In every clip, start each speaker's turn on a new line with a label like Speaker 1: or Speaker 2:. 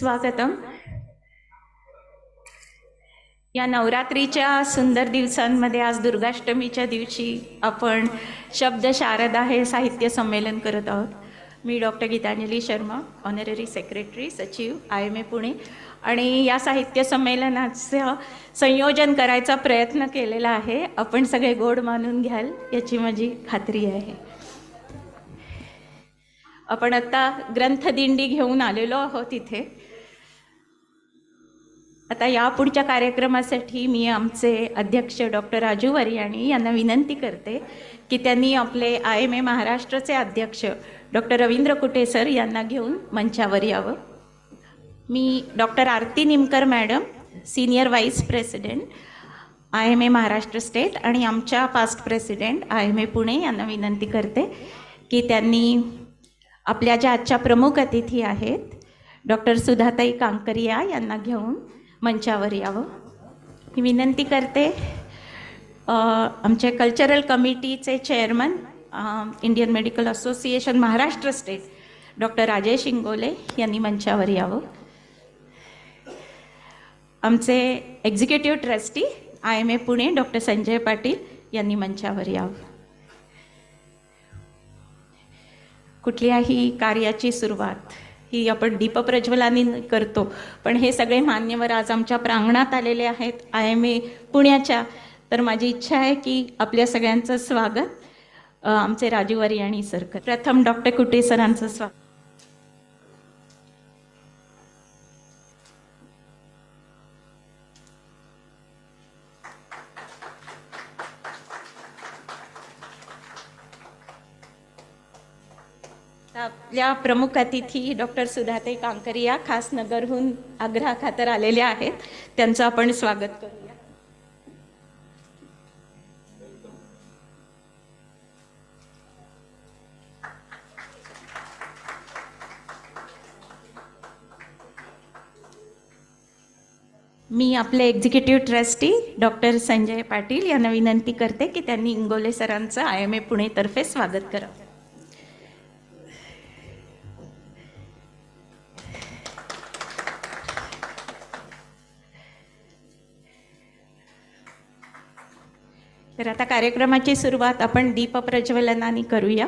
Speaker 1: सुस्वागतम. या नवरात्रीच्या सुंदर दिवसांमध्ये आज दुर्गाष्टमीच्या दिवशी आपण शब्द शारदा हे साहित्य संमेलन करत आहोत. मी doctor Gitanjali Sharma, honorary secretary सचिव IMA पुणे, आणि या साहित्य संमेलनाचं संयोजन करायचा प्रयत्न केलेला आहे. आपण सगळे गोड मानून घ्याल याची माझी खात्री आहे. आपण आता ग्रंथदिंडी घेऊन आलेलो आहोत इथे. आता यापुढच्या कार्यक्रमासाठी मी आमचे अध्यक्ष डॉक्टर राजू वरियाणी यांना विनंती करते की त्यांनी आपले IMA महाराष्ट्राचे अध्यक्ष डॉक्टर रवींद्र कुटे सर यांना घेऊन मंचावर यावं. मी doctor Aarti Nimkar madam, senior vice president IMA Maharashtra state आणि आमच्या पास्ट प्रेसिडेंट IMA पुणे यांना विनंती करते की त्यांनी आपल्या ज्या आजच्या प्रमुख अतिथी आहेत डॉक्टर सुधाताई कांकरिया यांना घेऊन मंचावर यावं. मी विनंती करते आमचे कल्चरल कमिटीचे chairman Indian medical association Maharashtra state doctor Rajesh Ingole यांनी मंचावर यावं. आमचे executive trustee IMA Pune doctor Sanjay Patil यांनी मंचावर यावं. कुठल्याही कार्याची सुरुवात ही आपण दीपप्रज्वलाने करतो, पण हे सगळे मान्यवर आज आमच्या प्रांगणात आलेले आहेत IMA पुण्याच्या. तर माझी इच्छा आहे की आपल्या सगळ्यांचं स्वागत आमचे राजू वरियाणी सर. प्रथम डॉक्टर कुटे सरांचं स्वागत. आपल्या प्रमुख अतिथी डॉक्टर सुधाताई कांकरिया खास नगरहून आग्रहाखातर आलेल्या आहेत, त्यांचं आपण स्वागत करूया. मी आपले executive trustee doctor Sanjay Patil यांना विनंती करते की त्यांनी इंगोले सरांचं IMA पुणेतर्फे स्वागत करावं. तर आता कार्यक्रमाची सुरुवात आपण दीपप्रज्वलनाने करूया.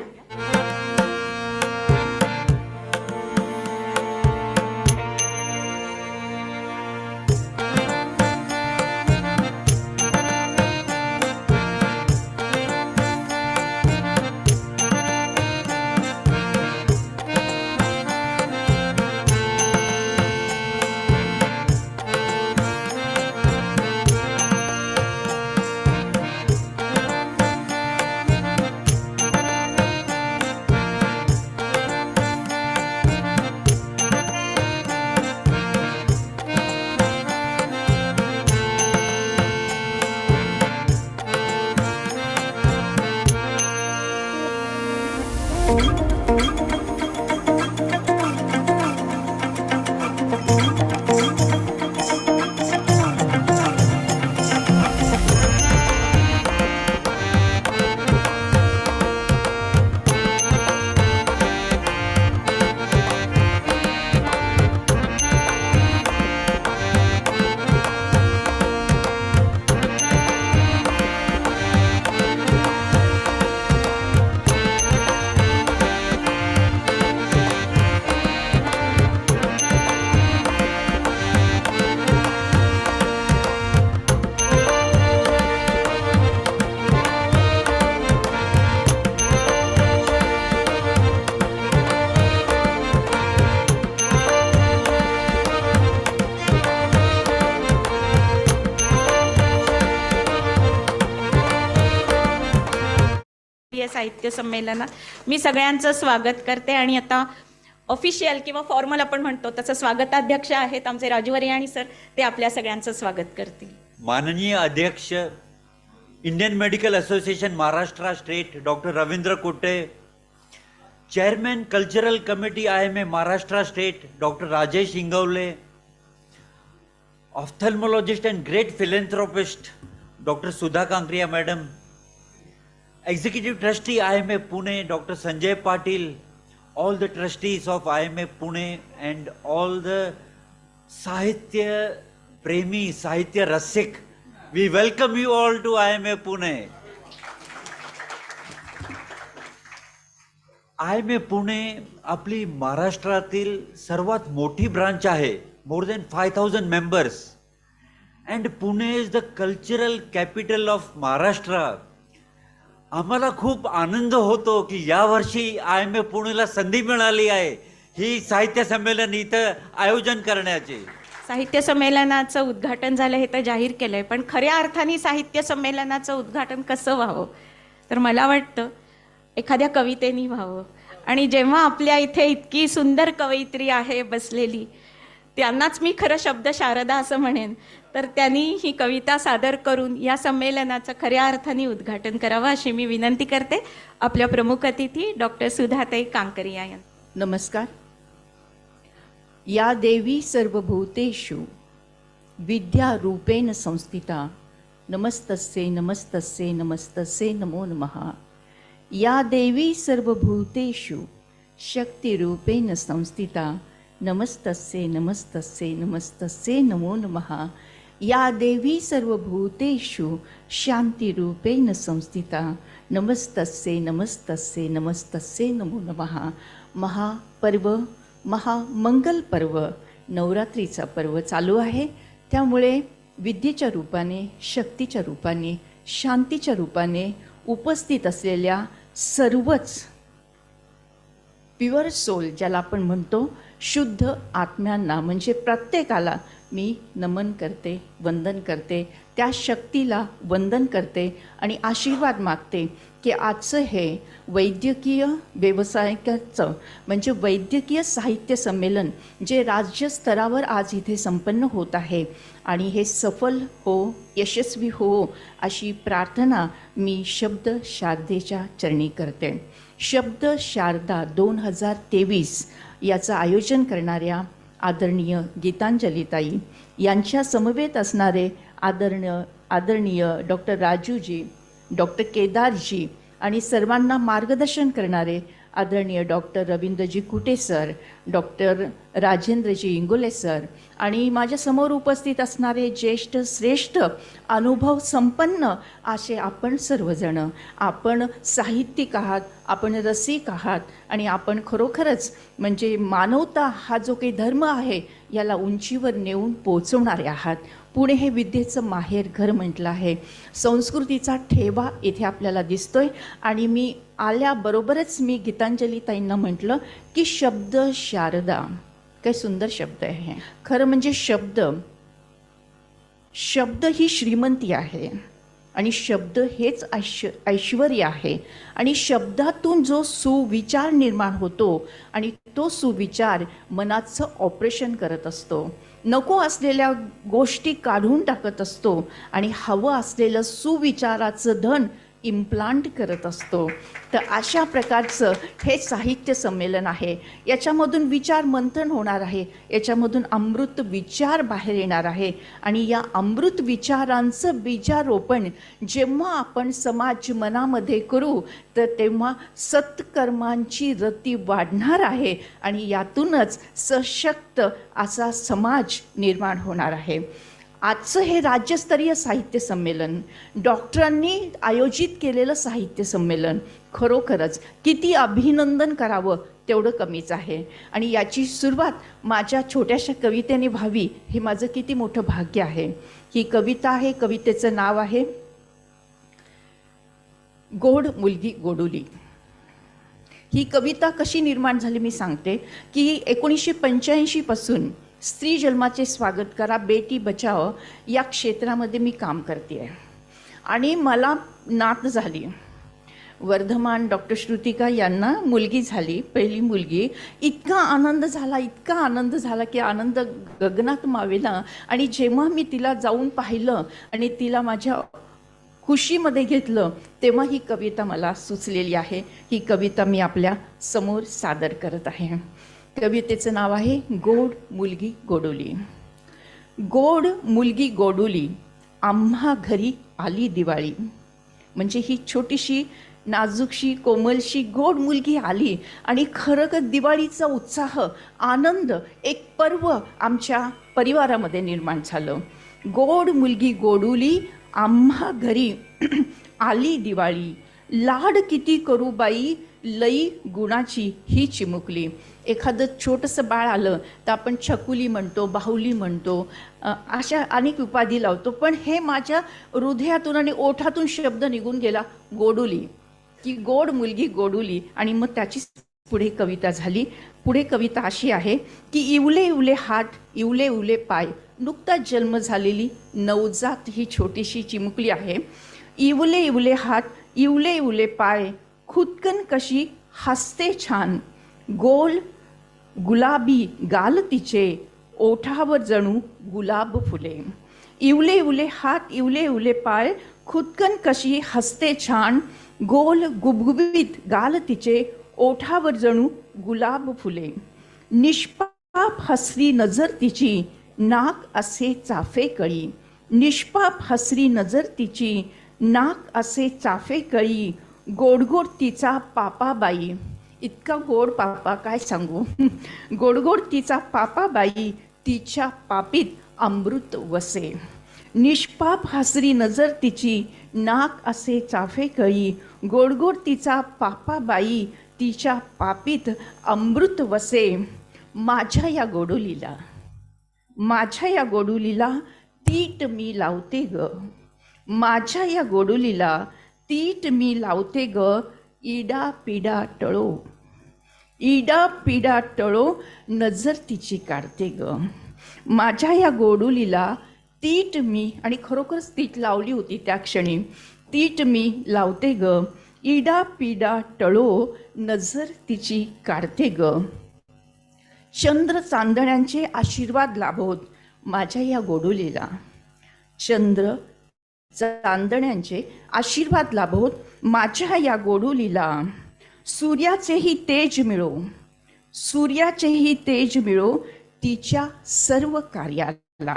Speaker 1: साहित्य संमेलनात मी सगळ्यांचं स्वागत करते. आणि आता ऑफिशियल किंवा फॉर्मल आपण म्हणतो तसं स्वागताध्यक्ष आहेत आमचे राजू वरियाणी सर, ते आपल्या सगळ्यांचं स्वागत करतील.
Speaker 2: माननीय अध्यक्ष Indian medical association Maharashtra state doctor Ravindra Kute, chairman cultural committee IMA Maharashtra state doctor Rajesh Ingawale, ophthalmologist and great philanthropist doctor Sudha Kankaria madam, Executive Trustee IMA Pune Dr. Sanjay Patil, all the trustees of IMA Pune and all the साहित्य प्रेमी, साहित्य रसिक, we welcome you all to IMA Pune. IMA Pune आपली महाराष्ट्रातील सर्वात मोठी branch आहे. More than 5,000 members. And Pune is the cultural capital of Maharashtra. आम्हाला खूप आनंद होतो की यावर्षी IMA पुणेला संधी मिळाली आहे ही साहित्य संमेलन इथं आयोजन करण्याचे.
Speaker 1: साहित्य संमेलनाचं उद्घाटन झालं हे तर जाहीर केलं आहे, पण खऱ्या अर्थाने साहित्य संमेलनाचं उद्घाटन कसं व्हावं तर मला वाटतं एखाद्या कवितेने व्हावं. आणि जेव्हा आपल्या इथे इतकी सुंदर कवयित्री आहे बसलेली, त्यांनाच मी खरं शब्द शारदा असं म्हणेन, तर त्यांनी ही कविता सादर करून या संमेलनाचं खऱ्या अर्थाने उद्घाटन करावं अशी मी विनंती करते. आपल्या प्रमुख अतिथी डॉक्टर सुधाताई कांकरिया यांना.
Speaker 3: नमस्कार. या देवी सर्वभूतेषु विद्यारूपेण संस्थिता नमस्तस्यै नमस्तस्यै नमस्तस्यै नमो नमः. या देवी सर्वभूतेषु शक्तिरूपेण संस्थिता नमस्तस्यै नमस्तस्यै नमस्तस्यै नमो नमः. या देवी सर्वभूतेषु शान्तिरूपेण संस्थिता नमस्तस्यै नमस्तस्यै नमस्तस्यै नमो नमः. महापर्व, महामंगल पर्व, नवरात्रीचा पर्व चालू आहे. त्यामुळे विद्येच्या रूपाने, शक्तीच्या रूपाने, शांतीच्या रूपाने उपस्थित असलेल्या सर्वच प्युअर सोल ज्याला आपण म्हणतो, शुद्ध आत्म्यांना म्हणजे प्रत्येकाला मी नमन करते, वंदन करते, त्या शक्तीला वंदन करते आणि आशीर्वाद मागते की आजचं हे वैद्यकीय व्यावसायिकाचं म्हणजे वैद्यकीय साहित्य संमेलन जे राज्यस्तरावर आज इथे संपन्न होत आहे आणि हे सफल हो, यशस्वी हो अशी प्रार्थना मी शब्द शारदेच्या चरणी करते. शब्द शारदा 2023 याचं आयोजन करणाऱ्या आदरणीय गीतांजलीताई यांच्या समवेत असणारे आदरणीय डॉक्टर राजूजी, डॉक्टर केदारजी आणि सर्वांना मार्गदर्शन करणारे आदरणीय डॉक्टर रवींद्रजी कुटे sir, doctor Rajendraji Ingole sir आणि माझ्यासमोर उपस्थित असणारे ज्येष्ठ श्रेष्ठ अनुभव संपन्न असे आपण सर्वजण. आपण साहित्यिक आहात, आपण रसिक आहात आणि आपण खरोखरच म्हणजे मानवता हा जो काही धर्म आहे याला उंचीवर नेऊन पोचवणारे आहात. पुणे हे विद्येचं माहेर घर म्हटलं आहे. संस्कृतीचा ठेवा इथे आपल्याला दिसतोय आणि मी आल्याबरोबरच मी गीतांजलीताईंना म्हटलं की शब्द शारदा, काय सुंदर शब्द आहे. खरं म्हणजे शब्द ही श्रीमंती आहे आणि शब्द हेच ऐश्वर्य आहे आणि शब्दातून जो सुविचार निर्माण होतो आणि तो सुविचार मनाचं ऑपरेशन करत असतो. नको असलेल्या गोष्टी काढून टाकत असतो आणि हवं असलेलं सुविचाराचं धन इम्प्लांट करत असतो. तर अशा प्रकारचं हे साहित्य संमेलन आहे. याच्यामधून विचार मंथन होणार आहे, याच्यामधून अमृत विचार बाहेर येणार आहे आणि या अमृत विचारांचं बीजारोपण जेव्हा आपण समाज मनामध्ये करू तर तेव्हा सत्कर्मांची रती वाढणार आहे आणि यातूनच सशक्त असा समाज निर्माण होणार आहे. आजचं हे राज्यस्तरीय साहित्य संमेलन, डॉक्टरांनी आयोजित केलेलं साहित्य संमेलन खरोखरच किती अभिनंदन करावं तेवढं कमीच आहे. आणि याची सुरुवात माझ्या छोट्याशा कवितेने व्हावी हे माझं किती मोठं भाग्य आहे. ही कविता आहे, कवितेचं नाव आहे गोड मुलगी गोडुली. ही कविता कशी निर्माण झाली मी सांगते की 1985 पासून स्त्री जन्माचे स्वागत करा, बेटी बचाओ या क्षेत्रामध्ये मी काम करते आहे आणि मला नात झाली. वर्धमान डॉक्टर श्रुतिका यांना मुलगी झाली, पहिली मुलगी. इतका आनंद झाला की आनंद गगनात मावेला. आणि जेव्हा मी तिला जाऊन पाहिलं आणि तिला माझ्या खुशीमध्ये घेतलं तेव्हा ही कविता मला सुचलेली आहे. ही कविता मी आपल्या समोर सादर करत आहे. कवितेचं नाव आहे गोड मुलगी गोडुली. गोड मुलगी गोडुली आम्हा घरी आली दिवाळी. म्हणजे ही छोटीशी नाजूकशी कोमलशी गोड मुलगी आली आणि खरं दिवाळीचा उत्साह आनंद एक पर्व आमच्या परिवारामध्ये निर्माण झालं. गोड मुलगी गोडुली आम्हा घरी आली दिवाळी, लाड किती करू बाई लई गुणाची ही चिमुकली. एखादं छोटंसं बाळ आलं तर आपण छकुली म्हणतो, बाहुली म्हणतो, अशा अनेक उपाधी लावतो. पण हे माझ्या हृदयातून आणि ओठातून शब्द निघून गेला गोडुली, की गोड मुलगी गोडुली. आणि मग त्याची पुढे कविता झाली. पुढे कविता अशी आहे की इवले इवले हात इवले इवले पाय, नुकताच जन्म झालेली नवजात ही छोटीशी चिमुकली आहे. इवले इवले हात इवले इवले पाय, खुदकन कशी हसते छान, गोल गुलाबी गाल तिचे, ओठावर जणू गुलाब फुले. इवले इवले हात इवले इवले पाय, खुदकन कशी हसते छान, गोल गुबगुबीत गाल तिचे, ओठावर जणू गुलाब फुले. निष्पाप हसरी नजर तिची, नाक असे चाफे कळी. निष्पाप हसरी नजर तिची, नाक असे चाफे कळी, गोडगोड तिचा पापाबाई. इतका गोड पापा काय सांगू. गोडगोड तिचा पापाबाई, तिच्या पापीत अमृत वसे. निष्पाप हसरी नजर तिची, नाक असे चाफे कळी, गोडगोड तिचा पापाबाई, तिच्या पापीत अमृत वसे. माझ्या या गोडुलीला, माझ्या या गोडुलीला तीट मी लावते ग. माझ्या या गोडुलीला तीट मी लावते ग, इडा पिडा टळो. इडा पिडा टळो, नजर तिची काढते ग. माझ्या या गोडुलीला तीट मी, आणि खरोखरच तीट लावली होती त्या क्षणी, तीट मी लावते ग, इडा पिडा टळो, नजर तिची काढते ग. चंद्र चांदण्यांचे आशीर्वाद लाभोत माझ्या या गोडुलीला. चंद्र चांदण्यांचे आशीर्वाद लाभोत माझ्या या गोडुलीला. सूर्याचेही तेज मिळो, सूर्याचेही तेज मिळो, तिच्या सर्व कार्याला.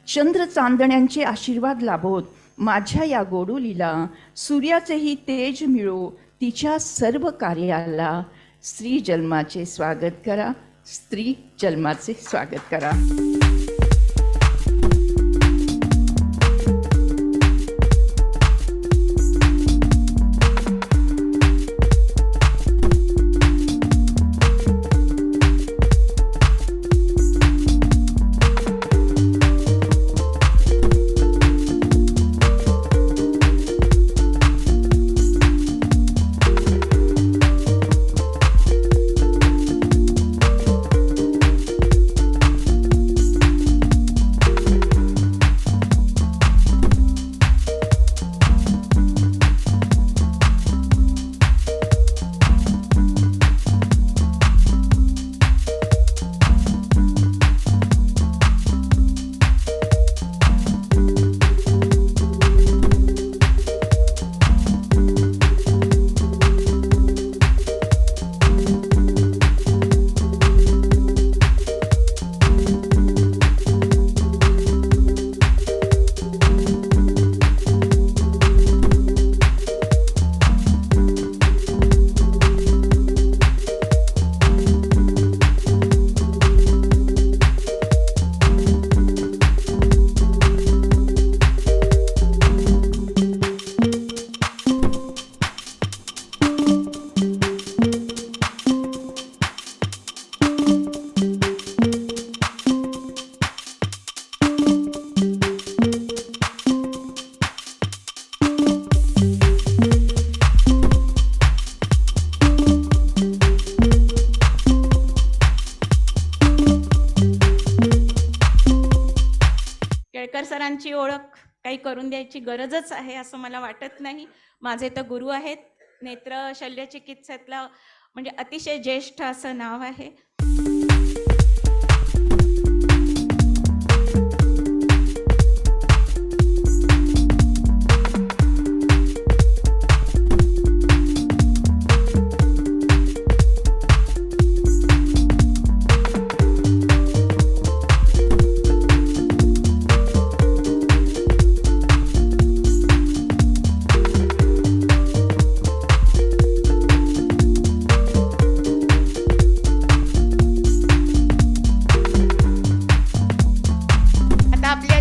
Speaker 3: चंद्र चांदण्यांचे आशीर्वाद लाभोत माझ्या या गोडुलीला. सूर्याचेही तेज मिळो, तिच्या सर्व कार्याला. स्त्री जन्माचे स्वागत करा, स्त्री जन्माचे स्वागत करा.
Speaker 1: सरांची ओळख काही करून द्यायची गरजच आहे असं मला वाटत नाही. माझे तर गुरु आहेत. नेत्र शल्यचिकित्सेतलं म्हणजे अतिशय ज्येष्ठ असं नाव आहे.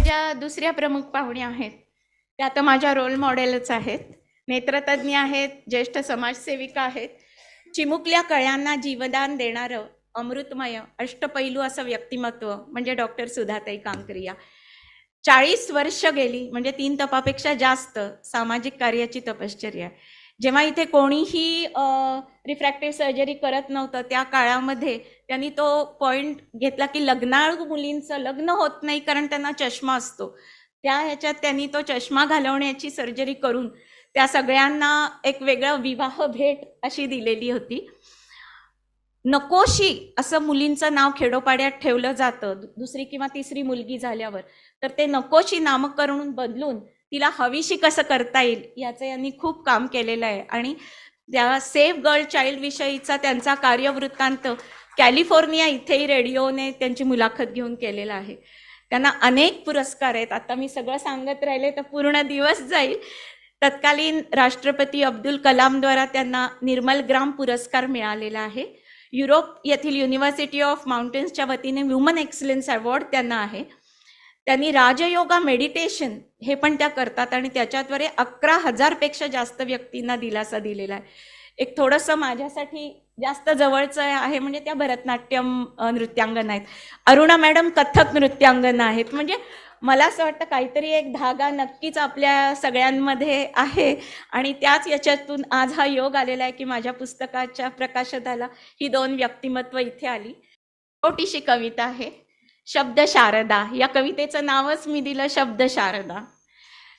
Speaker 1: ज्या दुसऱ्या प्रमुख पाहुण्या आहेत त्या आता माझ्या रोल मॉडेलच आहेत. नेत्रतज्ञ आहेत, ज्येष्ठ समाजसेविका आहेत, चिमुकल्या कळ्यांना जीवदान देणारं अमृतमय अष्टपैलू असं व्यक्तिमत्व म्हणजे डॉक्टर सुधाताई कांकरिया. 40 वर्ष गेली, म्हणजे 3 तपापेक्षा जास्त सामाजिक कार्याची तपश्चर्या. जेव्हा इथे कोणीही रिफ्रॅक्टिव्ह सर्जरी करत नव्हतं त्या काळामध्ये त्यांनी तो पॉईंट घेतला की लग्नाळू मुलींचं लग्न होत नाही कारण त्यांना चष्मा असतो. त्या ह्याच्यात त्यांनी तो चष्मा घालवण्याची सर्जरी करून त्या सगळ्यांना एक वेगळं विवाह भेट अशी दिलेली होती. नकोशी असं मुलींचं नाव खेडोपाड्यात ठेवलं जातं दुसरी किंवा तिसरी मुलगी झाल्यावर, तर ते नकोशी नामकरण बदलून तिला हवीशी कसं करता येईल याचं यांनी खूप काम केलेलं आहे. आणि त्या सेफ गर्ल चाइल्ड विषयीचा त्यांचा कार्यवृत्तांत कॅलिफोर्निया इथेही रेडिओने त्यांची मुलाखत घेऊन केलेला आहे. त्यांना अनेक पुरस्कार आहेत. आता मी सगळं सांगत राहिले तर पूर्ण दिवस जाईल. तत्कालीन राष्ट्रपती अब्दुल कलामद्वारा त्यांना निर्मल ग्राम पुरस्कार मिळालेला आहे. युरोप येथील युनिव्हर्सिटी ऑफ माउंटेन्सच्या वतीने वुमन एक्सलन्स अवॉर्ड त्यांना आहे. त्यांनी राजयोगा मेडिटेशन हे पण त्या करतात आणि त्याच्याद्वारे 11,000 पेक्षा जास्त व्यक्तींना दिलासा दिलेला आहे. एक थोडंसं माझ्यासाठी जास्त जवळचं आहे म्हणजे त्या भरतनाट्यम नृत्यांगना आहेत. अरुणा मॅडम कथक नृत्यांगना आहेत. म्हणजे मला असं वाटतं काहीतरी एक धागा नक्कीच आपल्या सगळ्यांमध्ये आहे आणि त्याच याच्यातून आज हा योग आलेला आहे की माझ्या पुस्तकाच्या प्रकाशनाला ही 2 व्यक्तिमत्व इथे आली. छोटीशी कविता आहे, शब्द शारदा. या कवितेचं नावच मी दिलं शब्द शारदा.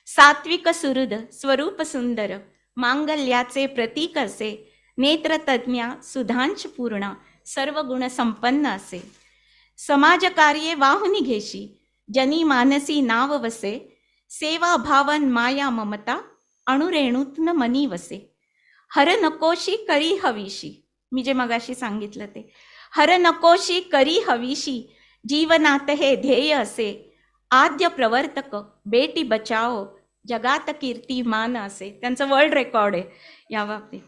Speaker 1: सात्विक सुहृद स्वरूप सुंदर मांगल्याचे प्रतीक असे, नेत्रतज्ञा सुधांश पूर्ण सर्व गुण संपन्न असे. समाजकार्ये वाहुनी घेशी जनी मानसी नाव वसे, सेवा भावन माया ममता अणुरेणूतन मनी वसे. हर नकोशी करी हवीशी, मी जे मगाशी सांगितलं ते, हर नकोशी करी हवीशी जीवनात हे ध्येय असे. आद्य प्रवर्तक बेटी बचाओ जगात कीर्तिमान असे. त्यांचं वर्ल्ड रेकॉर्ड आहे या बाबतीत.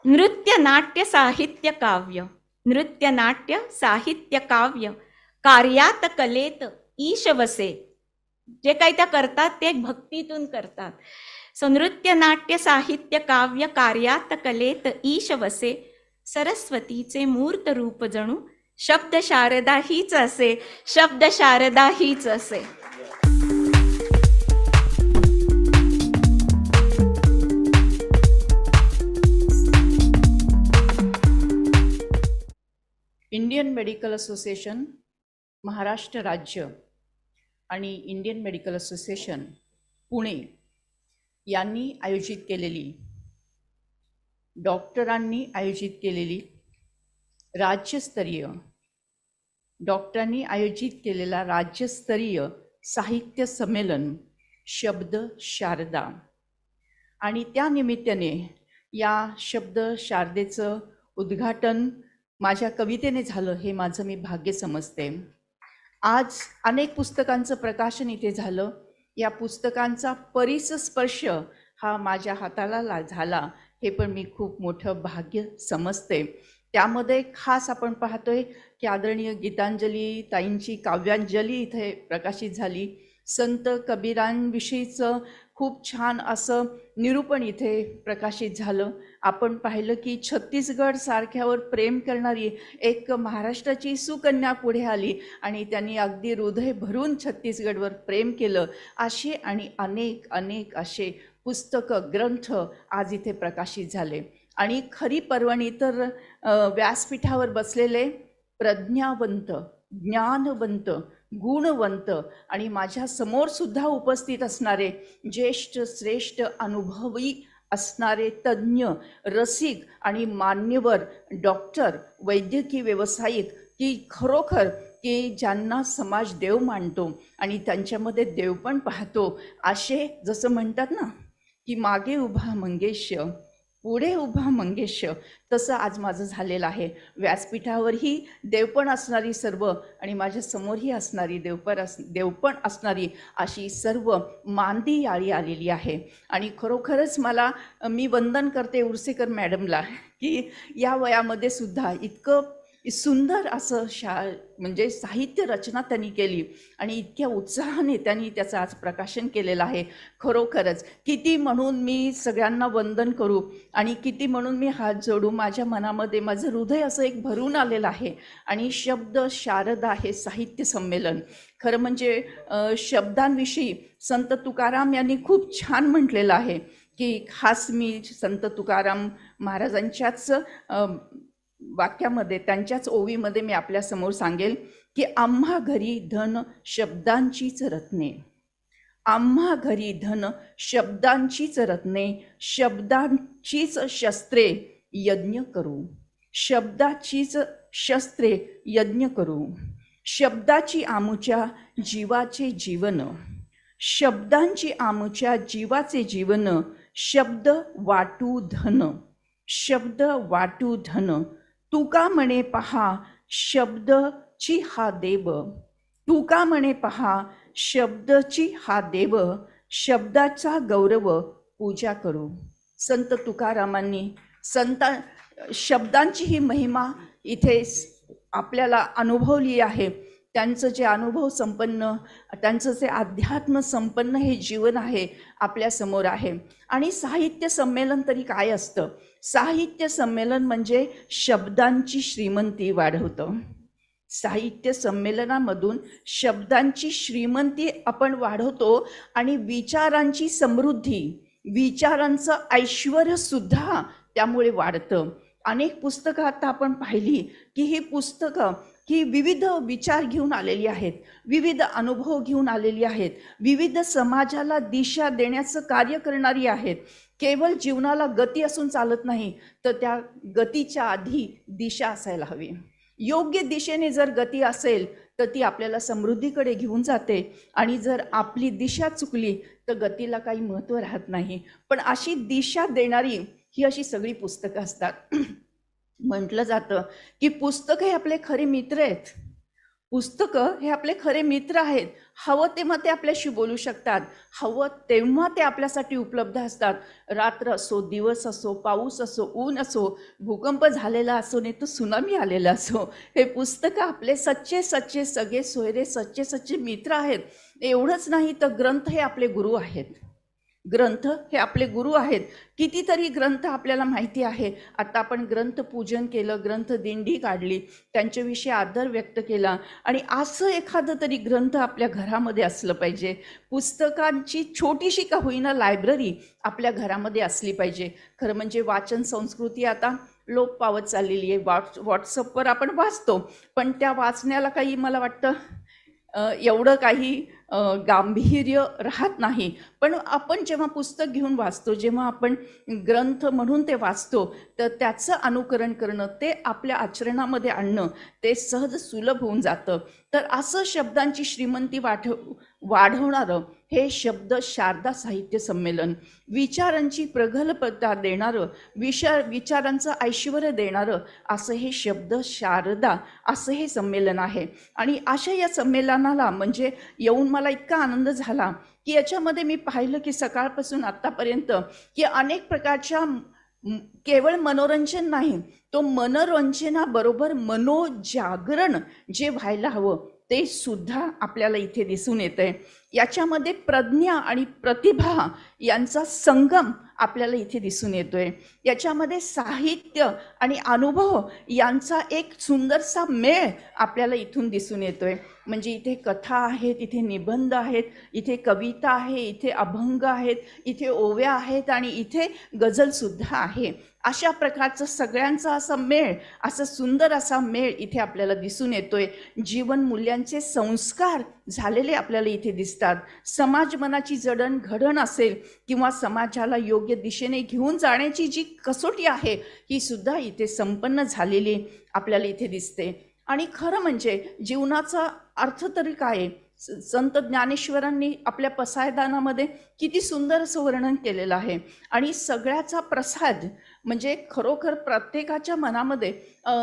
Speaker 1: नृत्य नाट्य साहित्य काव्य, नृत्य नाट्य साहित्य काव्य कार्यात कलेत ईश वसे. जे काही त्या करतात ते भक्तीतून करतात. सो नृत्य नाट्य साहित्य काव्य कार्यात कलेत ईश वसे. सरस्वतीचे मूर्त रूप जणू शब्द शारदा हीच असे, शब्द शारदा हीच असे.
Speaker 3: इंडियन मेडिकल असोसिएशन महाराष्ट्र राज्य आणि इंडियन मेडिकल असोसिएशन पुणे यांनी आयोजित केलेली, डॉक्टरांनी आयोजित केलेली राज्यस्तरीय, डॉक्टरांनी आयोजित केलेला राज्यस्तरीय साहित्य संमेलन शब्द शारदा. आणि त्या निमित्ताने या शब्द शारदेचं उद्घाटन माझ्या कवितेने झालं हे माझं मी भाग्य समजते. आज अनेक पुस्तकांचं प्रकाशन इथे झालं. या पुस्तकांचा परिसस्पर्श हा माझ्या हाताला झाला हे पण मी खूप मोठं भाग्य समजते. त्यामध्ये खास आपण पाहतोय की आदरणीय गीतांजली ताईंची काव्यांजली इथे प्रकाशित झाली. संत कबीरांविषयीचं खूप छान असं निरूपण इथे प्रकाशित झालं. आपण पाहिलं की छत्तीसगड सारख्यावर प्रेम करणारी एक महाराष्ट्राची सुकन्या पुढे आली आणि त्यांनी अगदी हृदय भरून छत्तीसगडवर प्रेम केलं. असे आणि अनेक अनेक असे पुस्तकं ग्रंथ आज इथे प्रकाशित झाले. आणि खरी पर्वणी तर व्यासपीठावर बसलेले प्रज्ञावंत, ज्ञानवंत, गुणवंत आणि माझ्या समोर सुद्धा उपस्थित असणारे ज्येष्ठ श्रेष्ठ अनुभवी असणारे तज्ज्ञ, रसिक आणि मान्यवर डॉक्टर, वैद्यकीय व्यावसायिक की खरोखर की ज्यांना समाज देव मानतो आणि त्यांच्यामध्ये देव पण पाहतो असे, जसं म्हणतात ना की मागे उभा मंगेश पुढे उभा मंगेश, तसं आज माझं झालेलं आहे. व्यासपीठावरही देवपण असणारी सर्व आणि माझ्या समोरही असणारी देवपण असणारी अशी सर्व मांदी याळी आलेली आहे. आणि खरोखरच मी वंदन करते उर्सेकर मॅडमला की या वयामध्ये सुद्धा इतकं सुंदर असं म्हणजे साहित्य रचना त्यांनी केली आणि इतक्या उत्साहाने त्यांनी त्याचं आज प्रकाशन केलेलं आहे. खरोखरच किती म्हणून मी सगळ्यांना वंदन करू आणि किती म्हणून मी हात जोडू. माझ्या मनामध्ये माझं हृदय असं एक भरून आलेलं आहे. आणि शब्द शारदा हे साहित्य संमेलन खरं म्हणजे शब्दांविषयी संत तुकाराम यांनी खूप छान म्हटलेलं आहे की खास मी संत तुकाराम महाराजांच्याच वाक्यामध्ये त्यांच्याच ओवीमध्ये मी आपल्यासमोर सांगेल की आम्हा घरी धन शब्दांचीच रत्ने, आम्हा घरी धन शब्दांचीच रत्ने, शब्दांचीच शस्त्रे यज्ञ करू, शब्दाचीच शस्त्रे यज्ञ करू, शब्दाची आमुच्या जीवाचे जीवन, शब्दांची आमुच्या जीवाचे जीवन, शब्द वाटू धन, शब्द वाटू धन, तुका म्हणे पहा शब्दची हा देव, तुका म्हणे पहा शब्दची हा देव, शब्दाचा गौरव पूजा करू. संत तुकारामांनी शब्दांची ही महिमा इथे आपल्याला अनुभवली आहे. त्यांचं जे अनुभव संपन्न, त्यांचं जे अध्यात्म संपन्न हे जीवन आहे आपल्यासमोर आहे. आणि साहित्य संमेलन तरी काय असतं? साहित्य संमेलन म्हणजे शब्दांची श्रीमंती वाढवतं. साहित्य संमेलनामधून शब्दांची श्रीमंती आपण वाढवतो आणि विचारांची समृद्धी, विचारांचं ऐश्वर सुद्धा त्यामुळे वाढतं. अनेक पुस्तकं आता आपण पाहिली की ही पुस्तकं ही विविध विचार घेऊन आलेली आहेत, विविध अनुभव घेऊन आलेली आहेत, विविध समाजाला दिशा देण्याचं कार्य करणारी आहेत. केवळ जीवनाला गती असून चालत नाही, तर त्या गतीच्या आधी दिशा असायला हवी. योग्य दिशेने जर गती असेल तर ती आपल्याला समृद्धीकडे घेऊन जाते. आणि जर आपली दिशा चुकली तर गतीला काही महत्त्व राहत नाही. पण अशी दिशा देणारी ही अशी सगळी पुस्तकं असतात. म्हटलं जातं की पुस्तकं हे आपले खरे मित्र आहेत. पुस्तकं हे आपले खरे मित्र आहेत. हवं तेव्हा ते आपल्याशी बोलू शकतात, हवं तेव्हा ते आपल्यासाठी उपलब्ध असतात. रात्र असो, दिवस असो, पाऊस असो, ऊन असो, भूकंप झालेला असो, नाही तर सुनामी आलेला असो, हे पुस्तकं आपले सच्चे सच्चे सगळे सोयरे सच्चे सच्चे मित्र आहेत. एवढंच नाही तर ग्रंथ हे आपले गुरु आहेत. ग्रंथ हे आपले गुरु आहेत. कितीतरी ग्रंथ आपल्याला माहिती आहे. आता आपण ग्रंथपूजन केलं, ग्रंथ दिंडी काढली, त्यांच्याविषयी आदर व्यक्त केला. आणि असं एखादं तरी ग्रंथ आपल्या घरामध्ये असलं पाहिजे. पुस्तकांची छोटीशी का होईना लायब्ररी आपल्या घरामध्ये असली पाहिजे. खरं म्हणजे वाचन संस्कृती आता लोप पावत चाललेली आहे. व्हॉट्सअपवर आपण वाचतो, पण त्या वाचण्याला काही मला वाटतं एवढं काही गांभीर्य राहत नाही. पण आपण जेव्हा पुस्तक घेऊन वाचतो, जेव्हा आपण ग्रंथ म्हणून ते वाचतो, तर त्याचं अनुकरण करणं, ते आपल्या आचरणामध्ये आणणं, ते सहज सुलभ होऊन जातं. तर असं शब्दांची श्रीमंती वाढवणारं हे शब्द शारदा साहित्य संमेलन, विचारांची प्रगल्भता देणारं, विचारांचं ऐश्वर देणारं असं हे शब्द शारदा असं हे संमेलन आहे. आणि अशा या संमेलनाला म्हणजे येऊन मला इतका आनंद झाला की याच्यामध्ये मी पाहिलं की सकाळपासून आत्तापर्यंत की अनेक प्रकारच्या केवळ मनोरंजन नाही, तो मनोरंजनाबरोबर मनोजागरण जे व्हायला हवं ते सुद्धा आपल्याला इथे दिसून येतंय. याच्यामध्ये प्रज्ञा आणि प्रतिभा यांचा संगम आपल्याला इथे दिसून येतोय. याच्यामध्ये साहित्य आणि अनुभव यांचा एक सुंदरसा मेळ आपल्याला इथून दिसून येतोय. म्हणजे इथे कथा आहेत, इथे निबंध आहेत, इथे कविता आहे, इथे अभंग आहेत, इथे ओव्या आहेत आणि इथे गझलसुद्धा आहे. अशा प्रकारचं सगळ्यांचा असा मेळ, असं सुंदर असा मेळ इथे आपल्याला दिसून येतोय. जीवन मूल्यांचे संस्कार झालेले आपल्याला इथे दिसतात. समाज मनाची जडणघडण असेल किंवा समाजाला योग्य दिशेने घेऊन जाण्याची जी कसोटी आहे ही सुद्धा इथे संपन्न झालेली आपल्याला इथे दिसते. आणि खरं म्हणजे जीवनाचा अर्थ तरी काय आहे? संत ज्ञानेश्वरांनी आपल्या पसायदानामध्ये किती सुंदर असं वर्णन केलेलं आहे. आणि सगळ्याचा प्रसाद म्हणजे खरोखर प्रत्येकाच्या मनामध्ये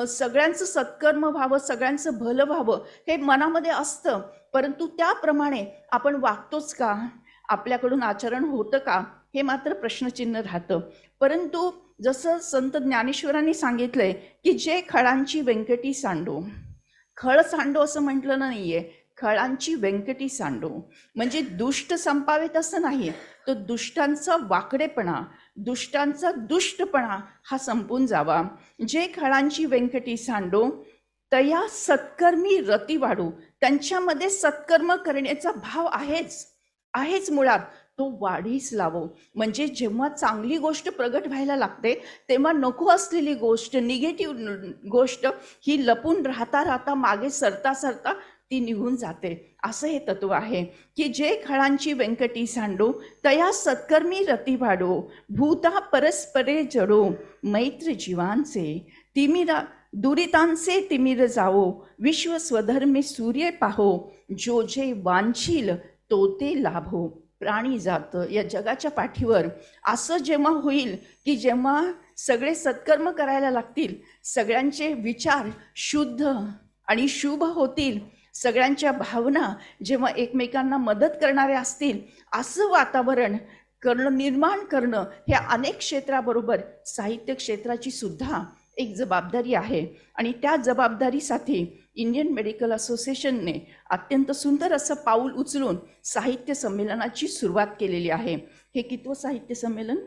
Speaker 3: सगळ्यांचं सत्कर्म व्हावं, सगळ्यांचं भलं व्हावं हे मनामध्ये असतं. परंतु त्याप्रमाणे आपण वागतोच का? आपल्याकडून आचरण होतं का? हे मात्र प्रश्नचिन्ह राहतं. परंतु जसं संत ज्ञानेश्वरांनी सांगितलंय की जे खळांची व्यंकटी सांडो, खळ सांडो असं म्हटलं नाहीये, खळांची व्यंकटी सांडो, म्हणजे दुष्ट संपावेत असं नाही, तो दुष्टांचा वाकडेपणा, दुष्टांचा दुष्टपणा हा संपून जावा. जे खळांची व्यंकटी सांडो तया सत्कर्मी रती वाढू. त्यांच्यामध्ये सत्कर्म करण्याचा भाव आहेच मुळात, तो वाढीस लावो. म्हणजे जेव्हा चांगली गोष्ट प्रगट व्हायला लागते तेव्हा नको असलेली गोष्ट, निगेटिव्ह गोष्ट ही लपून राहता राहता मागे सरता सरता ती निघून जाते. असं हे तत्व आहे की जे खळांची व्यंकटी सांडो तया सत्कर्मी रती वाढो. भूता परस्परे जडो मैत्र जीवांचे. तिमिरा दुरितांचे तिमिर जावो. विश्व स्वधर्मे सूर्य पाहो. जो जे वांछील तो ते लाभो. प्राणी जात या जगाच्या पाठीवर असं जेव्हा होईल की जेव्हा सगळे सत्कर्म करायला लागतील, सगळ्यांचे विचार शुद्ध आणि शुभ होतील, सगळ्यांच्या भावना जेव्हा एकमेकांना मदत करणारे असतील, असं वातावरण निर्माण करणं हे अनेक क्षेत्राबरोबर साहित्य क्षेत्राची सुद्धा एक जबाबदारी आहे. आणि त्या जबाबदारीसाठी इंडियन मेडिकल असोसिएशनने अत्यंत सुंदर असं पाऊल उचलून साहित्य संमेलनाची सुरुवात केलेली आहे. हे कितवं साहित्य संमेलन?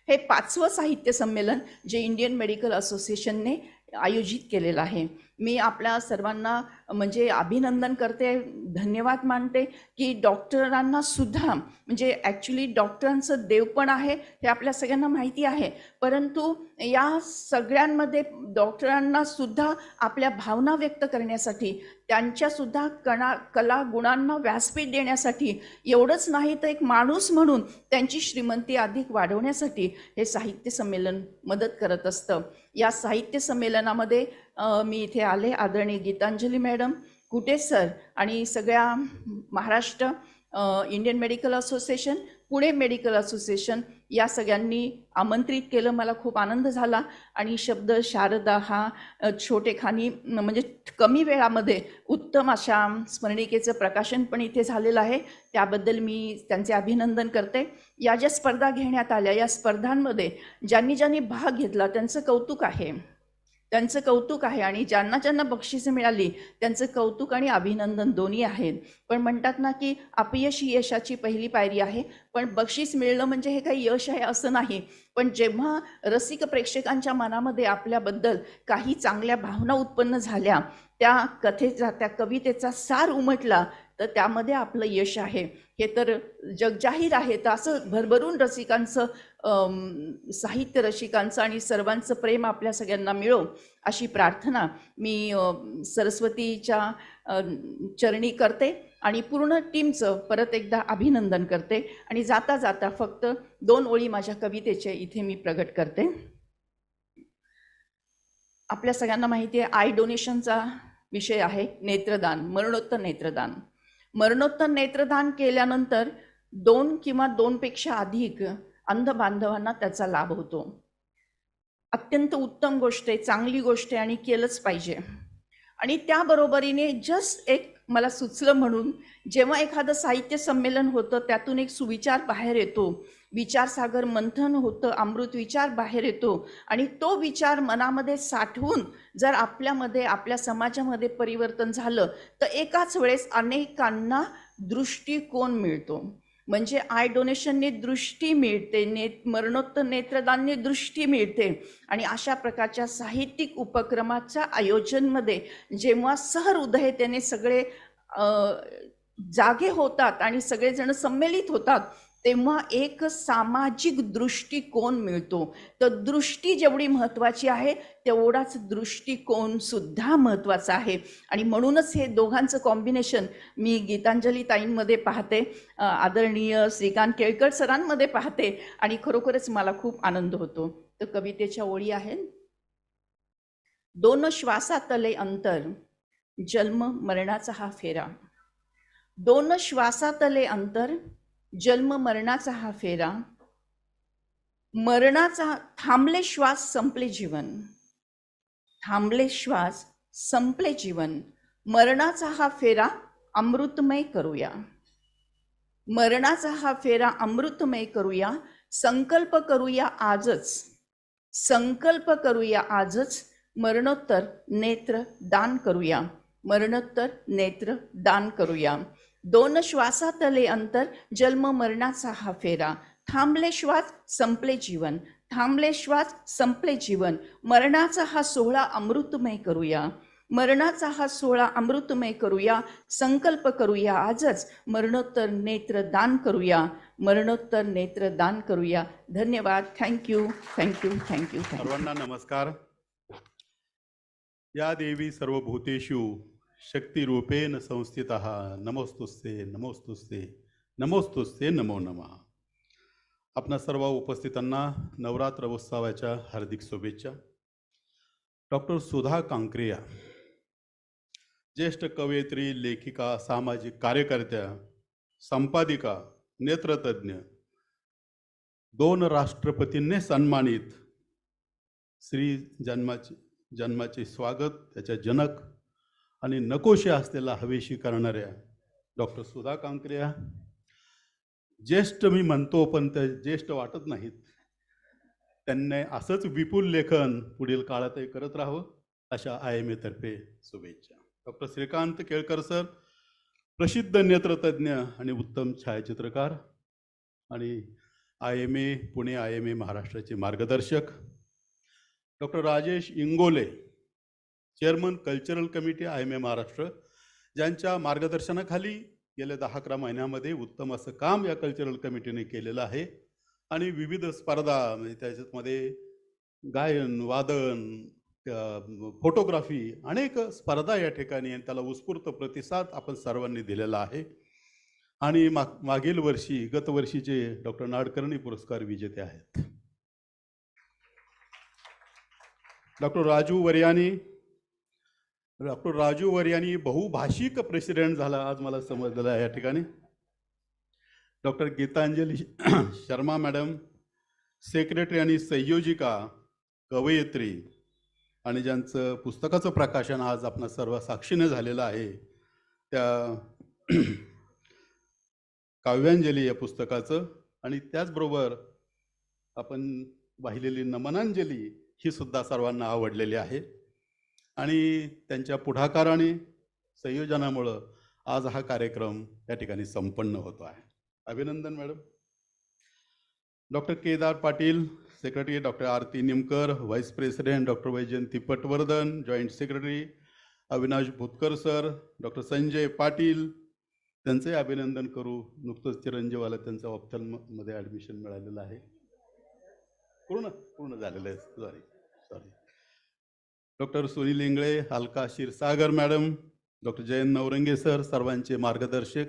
Speaker 3: हे 5वं साहित्य संमेलन जे इंडियन मेडिकल असोसिएशनने आयोजित केलेलं आहे. मी आपल्या सर्वांना म्हणजे अभिनंदन करते, धन्यवाद मानते की डॉक्टरांना सुद्धा, म्हणजे ॲक्च्युली डॉक्टरांचं देवपण आहे हे आपल्या सगळ्यांना माहिती आहे, परंतु या सगळ्यांमध्ये डॉक्टरांना सुद्धा आपल्या भावना व्यक्त करण्यासाठी, त्यांच्यासुद्धा कला गुणांना व्यासपीठ देण्यासाठी, एवढंच नाही तर एक माणूस म्हणून त्यांची श्रीमंती अधिक वाढवण्यासाठी हे साहित्य संमेलन मदत करत असतं. या साहित्य संमेलनामध्ये मी इथे आले, आदरणीय गीतांजली मॅडम, कुटे सर आणि सगळ्या Maharashtra Indian medical association, Pune medical association या सगळ्यांनी आमंत्रित केलं. मला खूप आनंद झाला. आणि शब्द शारदा हा छोटेखानी म्हणजे कमी वेळामध्ये उत्तम अशा स्मरणिकेचं प्रकाशन पण इथे झालेलं आहे. त्याबद्दल मी त्यांचे अभिनंदन करते. या ज्या स्पर्धा घेण्यात आल्या, या स्पर्धांमध्ये ज्यांनी ज्यांनी भाग घेतला त्यांचं कौतुक आहे, आणि ज्यांना बक्षिसं मिळाली त्यांचं कौतुक आणि अभिनंदन दोन्ही आहेत. पण म्हणतात ना की अपयश ही यशाची पहिली पायरी आहे. पण बक्षीस मिळणं म्हणजे हे काही यश आहे असं नाही. पण जेव्हा रसिक प्रेक्षकांच्या मनामध्ये आपल्याबद्दल काही चांगल्या भावना उत्पन्न झाल्या, त्या कथेचा, त्या कवितेचा सार उमटला, तर त्यामध्ये आपलं यश आहे हे तर जगजाहीर आहे. तर असं भरभरून रसिकांचं, साहित्य रसिकांचं आणि सर्वांचं प्रेम आपल्या सगळ्यांना मिळो अशी प्रार्थना मी सरस्वतीच्या चरणी करते आणि पूर्ण टीमचं परत एकदा अभिनंदन करते. आणि जाता जाता फक्त 2 ओळी माझ्या कवितेचे इथे मी प्रगट करते. आपल्या सगळ्यांना माहिती आहे आय डोनेशनचा विषय आहे नेत्रदान, मरणोत्तर नेत्रदान. मरणोत्तर नेत्रदान केल्यानंतर 2 किंवा 2पेक्षा अधिक अंध बांधवांना त्याचा लाभ होतो. अत्यंत उत्तम गोष्ट आहे, चांगली गोष्ट आहे आणि केलंच पाहिजे. आणि त्याबरोबरीने जस्ट एक मला सुचलं म्हणून, जेव्हा एखादं साहित्य संमेलन होतं त्यातून एक सुविचार बाहेर येतो, विचारसागर मंथन होतं, अमृत विचार बाहेर येतो आणि तो विचार मनामध्ये साठवून जर आपल्यामध्ये, आपल्या समाजामध्ये परिवर्तन झालं तर एकाच वेळेस अनेकांना दृष्टिकोन मिळतो. म्हणजे आय डोनेशनने दृष्टी मिळते, मरणोत्तर नेत्रदानने दृष्टी मिळते. आणि अशा प्रकारच्या साहित्यिक उपक्रमाच्या आयोजनमध्ये जेव्हा सहृदयतेने सगळे जागे होतात आणि सगळेजण सम्मिलित होतात, तेव्हा एक सामाजिक दृष्टिकोन मिळतो. तर दृष्टी जेवढी महत्त्वाची आहे तेवढाच दृष्टिकोन सुद्धा महत्त्वाचा आहे. आणि म्हणूनच हे दोघांचं कॉम्बिनेशन मी गीतांजली ताईंमध्ये पाहते, आदरणीय श्रीकांत केळकर सरांमध्ये पाहते आणि खरोखरच मला खूप आनंद होतो. तर कवितेच्या ओळी आहेत. 2 श्वासातले अंतर, जन्म मरणाचा हा फेरा. 2 श्वासातले अंतर, जन्म मरणाचा हा फेरा. मरणाचा थांबले श्वास संपले जीवन, थांबले श्वास संपले जीवन. मरणाचा हा फेरा अमृतमय करूया. मरणाचा हा फेरा अमृतमय करूया. संकल्प करूया आजच. संकल्प करूया आजच. मरणोत्तर नेत्र दान करूया. मरणोत्तर नेत्र दान करूया. 2 श्वासातले अंतर, जन्म मरणाचा हा फेरा. थांबले श्वास संपले जीवन. थांबले श्वास संपले जीवन. मरणाचा हा सोहळा अमृतमय करूया. मरणाचा हा सोहळा अमृतमय करूया. संकल्प करूया आजच. मरणोत्तर नेत्र दान करूया. मरणोत्तर नेत्र दान करूया. धन्यवाद. Thank you thank you thank you thank you.
Speaker 4: सर्वांना नमस्कार. या देवी सर्वभूतेषु शक्तिरूपेण संस्थितः नमोस्तुस्ते नमोस्तुस्ते नमोस्तुस्ते नमो नमः. आपणा सर्व उपस्थितांना नवरात्र उत्सवाच्या हार्दिक शुभेच्छा. डॉक्टर सुधा कांक्रिया, ज्येष्ठ कवयित्री, लेखिका, सामाजिक कार्यकर्त्या, संपादिका, नेत्रतज्ञ, 2 राष्ट्रपतींनी सन्मानित, श्री जन्माचे स्वागत, त्याच्या जनक आणि नकोशी असलेला हवेशी करणाऱ्या डॉक्टर सुधा कांक्रिया, ज्येष्ठ मी म्हणतो पण ते ज्येष्ठ वाटत नाहीत, त्यांनी असंच विपुल लेखन पुढील काळातही करत राहावं अशा IMA तर्फे शुभेच्छा. डॉक्टर श्रीकांत केळकर सर, प्रसिद्ध नेत्रतज्ञ आणि उत्तम छायाचित्रकार आणि IMA पुणे, IMA महाराष्ट्राचे मार्गदर्शक. Doctor Rajesh Ingole, chairman cultural committee IMA Maharashtra, ज्यांच्या मार्गदर्शनाखाली गेल्या 10-11 महिन्यामध्ये उत्तम असं काम या कल्चरल कमिटीने केलेलं आहे आणि विविध स्पर्धा, म्हणजे त्याच्यामध्ये गायन, वादन, फोटोग्राफी, अनेक स्पर्धा या ठिकाणी त्याला उत्स्फूर्त प्रतिसाद आपण सर्वांनी दिलेला आहे. आणि मागील वर्षी, गतवर्षीचे डॉक्टर नाडकर्णी पुरस्कार विजेते आहेत. डॉक्टर राजू वरियानी बहुभाषिक प्रेसिडेंट झाला, आज मला समजलेलं आहे या ठिकाणी. Doctor Gitanjali Sharma madam, secretary आणि संयोजिका, कवयित्री, आणि ज्यांचं पुस्तकाचं प्रकाशन आज आपणा सर्व साक्षीने झालेलं आहे, त्या काव्यांजली या पुस्तकाचं. आणि त्याचबरोबर आपण वाहिलेली नमनांजली ही सुद्धा सर्वांना आवडलेली आहे आणि त्यांच्या पुढाकाराने, संयोजनामुळं आज हा कार्यक्रम या ठिकाणी संपन्न होतो आहे. अभिनंदन madam. Doctor Kedar Patil, secretary, doctor Aarti Nimkar, vice president doctor Vaijayanti Patwardhan, joint secretary Avinash Bhutkar sir, doctor Sanjay Patil, त्यांचे अभिनंदन करू. नुकतंच चिरंजीवाला त्यांचं ऑप्थल्ममध्ये ॲडमिशन मिळालेलं आहे. पूर्ण झालेलं आहे. Sorry. Doctor Sunil Ingle, Alka Kshirsagar madam, doctor Jayant Navrange sir, सर्वांचे मार्गदर्शक,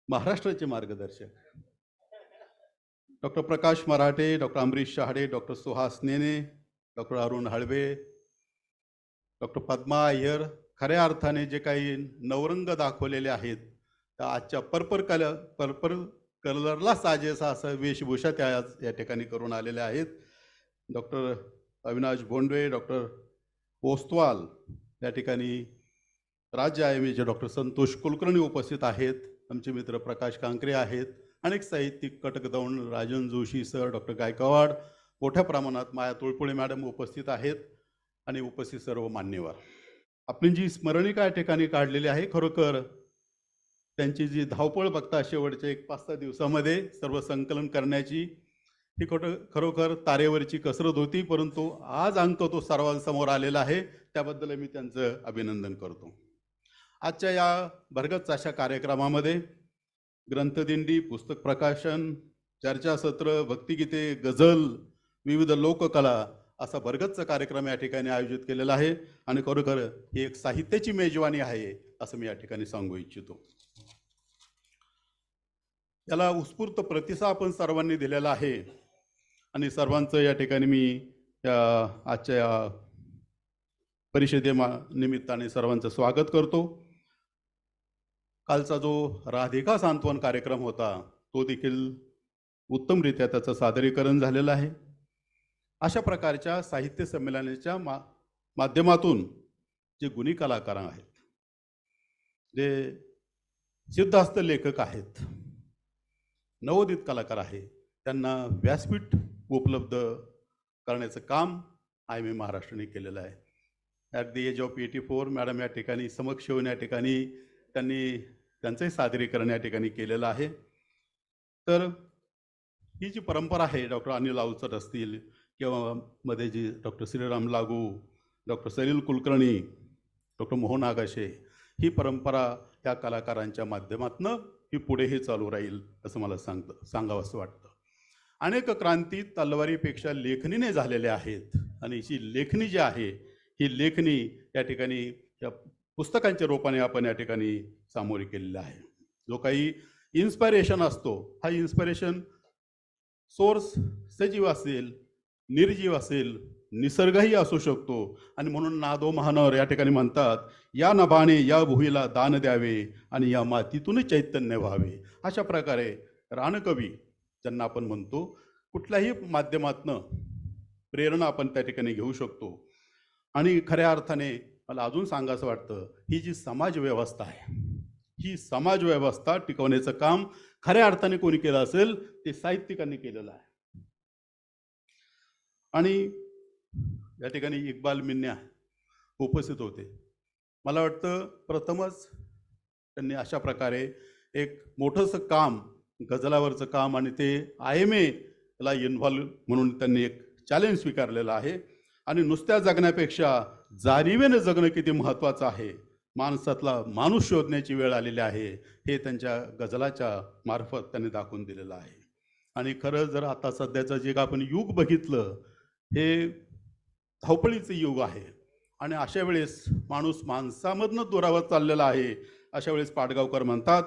Speaker 4: महाराष्ट्राचे मार्गदर्शक. Doctor Prakash Marathe, doctor Amrish Shahade, doctor Suhas Nene, doctor Arun Halve, doctor Padma Iyer. खऱ्या अर्थाने जे काही नवरंग दाखवलेले आहेत त्या आजच्या पर्पल कलरला साजेसा असं वेशभूषा त्या या ठिकाणी करून आलेल्या आहेत. डॉक्टर अविनाश भोंडवे, डॉक्टर ओस्तवाल, या ठिकाणी राज्य IMAचे डॉक्टर संतोष कुलकर्णी उपस्थित आहेत. आमचे मित्र प्रकाश कांकरे आहेत. अनेक साहित्यिक, कटकदौंड, राजन जोशी सर, डॉक्टर गायकवाड, मोठ्या प्रमाणात माया तुळपुळे मॅडम उपस्थित आहेत आणि उपस्थित सर्व मान्यवर. आपण जी स्मरणिका या ठिकाणी काढलेली आहे, खरोखर त्यांची जी धावपळ बघता शेवटच्या 1-5-6 दिवसामध्ये सर्व संकलन करण्याची, ही खरोखर तारेवरची कसरत होती, परंतु आज अंक तो सर्वांसमोर आलेला आहे, त्याबद्दल मी त्यांचं अभिनंदन करतो. आजच्या या भरगच्च अशा कार्यक्रमामध्ये ग्रंथदिंडी, पुस्तक प्रकाशन, चर्चासत्र, भक्तिगीते, गझल, विविध लोककला असा भरगच्च कार्यक्रम या ठिकाणी आयोजित केलेला आहे आणि खरोखर ही एक साहित्याची मेजवानी आहे असं मी या ठिकाणी सांगू इच्छितो. याला उत्स्फूर्त प्रतिसाद आपण सर्वांनी दिलेला आहे आणि सर्वांचं या ठिकाणी मी आजच्या या परिषदेनिमित्ताने सर्वांचं स्वागत करतो. कालचा जो राधिका सांत्वन कार्यक्रम होता तो देखील उत्तमरित्या त्याचं सादरीकरण झालेलं आहे. अशा प्रकारच्या साहित्य संमेलनाच्या माध्यमातून जे गुणी कलाकार आहेत, जे सिद्धहस्त लेखक आहेत, नवोदित कलाकार आहे त्यांना व्यासपीठ उपलब्ध करण्याचं काम IMA महाराष्ट्राने केलेलं आहे. At the age of 84 madam या ठिकाणी समक्ष येऊन या ठिकाणी त्यांनी त्यांचंही सादरीकरण या ठिकाणी केलेलं आहे. तर ही जी परंपरा आहे डॉक्टर अनिल अवचट असतील किंवा मध्ये जी डॉक्टर श्रीराम लागू, डॉक्टर सलील कुलकर्णी, डॉक्टर मोहन आगाशे, ही परंपरा या कलाकारांच्या माध्यमातून ही पुढेही चालू राहील असं मला सांगावंसं वाटतं. अनेक क्रांती तलवारीपेक्षा लेखणीने झालेल्या आहेत आणि ही लेखणी जी आहे ही लेखणी या ठिकाणी या पुस्तकांच्या रूपाने आपण या ठिकाणी सामोरी केलेला आहे. जो काही इन्स्पायरेशन असतो हा इन्स्पायरेशन सोर्स सजीव असेल, निर्जीव असेल, निसर्गही असू शकतो. आणि म्हणून नादो महानवर या ठिकाणी म्हणतात, या नभाने या भुईला दान द्यावे आणि या मातीतून चैतन्य व्हावे. अशा प्रकारे रानकवी ज्यांना आपण म्हणतो कुठल्याही माध्यमातनं प्रेरणा आपण त्या ठिकाणी घेऊ शकतो. आणि खऱ्या अर्थाने मला अजून सांगायचं वाटतं, ही जी समाज व्यवस्था आहे ही समाज व्यवस्था टिकवण्याचं काम खऱ्या अर्थाने कोणी केलं असेल ते साहित्यिकांनी केलेलं आहे. आणि या ठिकाणी इक्बाल मिन्या उपस्थित होते. मला वाटतं प्रथमच त्यांनी अशा प्रकारे एक मोठंसं काम, गझलावरचं काम, आणि ते IMA ला इन्व्हॉल्व म्हणून त्यांनी एक चॅलेंज स्वीकारलेलं आहे. आणि नुसत्या जगण्यापेक्षा जाणीवेनं जगणं किती महत्त्वाचं आहे, माणसातला माणूस शोधण्याची वेळ आलेली आहे, हे त्यांच्या गझलाच्या मार्फत त्यांनी दाखवून दिलेलं आहे. आणि खरं जर आता सध्याचं जे आपण युग बघितलं हे धावपळीचं युग आहे. आणि अशा वेळेस माणूस माणसामधनं दुरावत चाललेला आहे. अशा वेळेस पाडगावकर म्हणतात,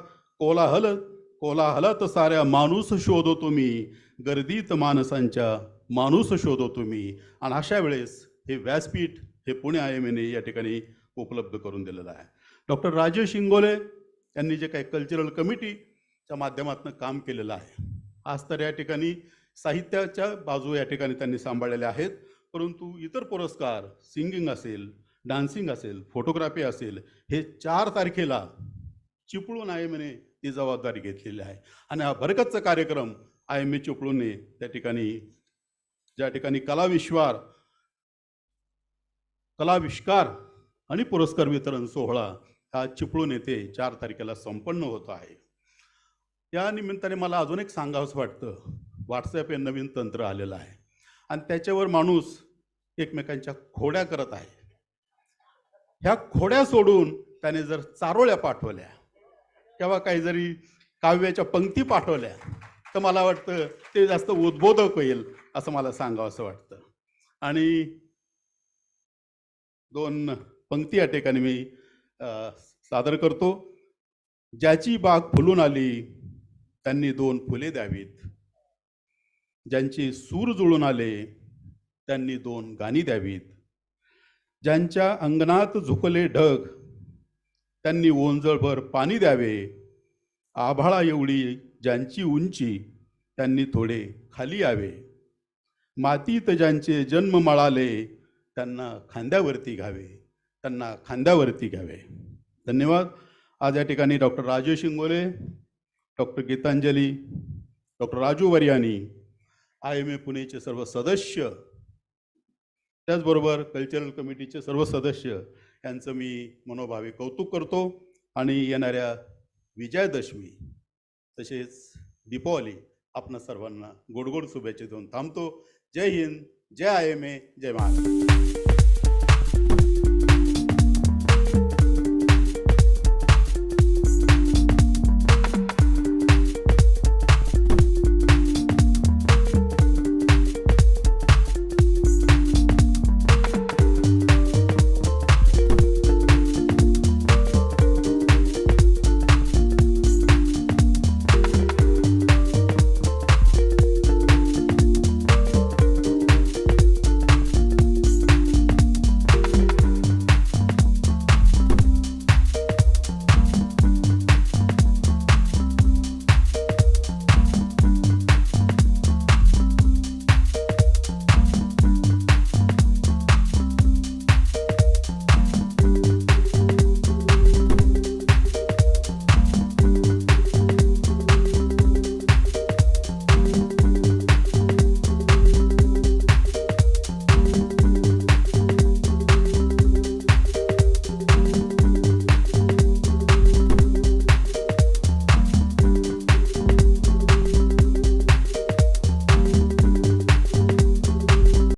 Speaker 4: कोलाहलात साऱ्या माणूस शोधो तुम्ही, गर्दीत माणसांच्या माणूस शोधो तुम्ही. आणि अशा वेळेस हे व्यासपीठ हे पुणे IMAने या ठिकाणी उपलब्ध करून दिलेलं आहे. डॉक्टर राजेश इंगोले यांनी जे काही कल्चरल कमिटीच्या माध्यमातून काम केलेलं आहे, आज तर या ठिकाणी साहित्याच्या बाजू या ठिकाणी त्यांनी सांभाळलेल्या आहेत, परंतु इतर पुरस्कार सिंगिंग असेल, डान्सिंग असेल, फोटोग्राफी असेल, हे 4 तारखेला चिपळूण IMAने ती जबाबदारी घेतलेली आहे. आणि हा भरकतचा कार्यक्रम IMA चिपळूणने त्या ठिकाणी ज्या ठिकाणी कलाविष्कार आणि पुरस्कार वितरण सोहळा हा चिपळूण येथे 4 तारखेला संपन्न होत आहे. या निमित्ताने मला अजून एक सांगावंसं वाटतं, व्हॉट्सॲप हे नवीन तंत्र आलेलं आहे आणि त्याच्यावर माणूस एकमेकांच्या खोड्या करत आहे. ह्या खोड्या सोडून त्याने जर चारोळ्या पाठवल्या किंवा काही जरी काव्याच्या पंक्ती पाठवल्या तर मला वाटतं ते जास्त उद्बोधक होईल असं मला सांगावंसं वाटतं. आणि 2 पंक्ती या ठिकाणी मी सादर करतो. ज्याची बाग फुलून आली त्यांनी 2 फुले द्यावीत, ज्यांचे सूर जुळून आले त्यांनी 2 गाणी द्यावीत, ज्यांच्या अंगणात झुकले ढग त्यांनी ओंजळभर पाणी द्यावे, आभाळा एवढी ज्यांची उंची त्यांनी थोडे खाली यावे, मातीत ज्यांचे जन्म मळाले त्यांना खांद्यावरती घ्यावे. धन्यवाद. आज या ठिकाणी doctor Rajesh Ingole, doctor Gitanjali, doctor Raju Variyani, IMA पुणेचे सर्व सदस्य, त्याचबरोबर कल्चरल कमिटीचे सर्व सदस्य यांचं मी मनोभावे कौतुक करतो. आणि येणाऱ्या विजयादशमी तसेच दीपावली आपणा सर्वांना गोड गोड शुभेच्छा देऊन थांबतो. जय हिंद, जय IMA, जय महाराष्ट्र.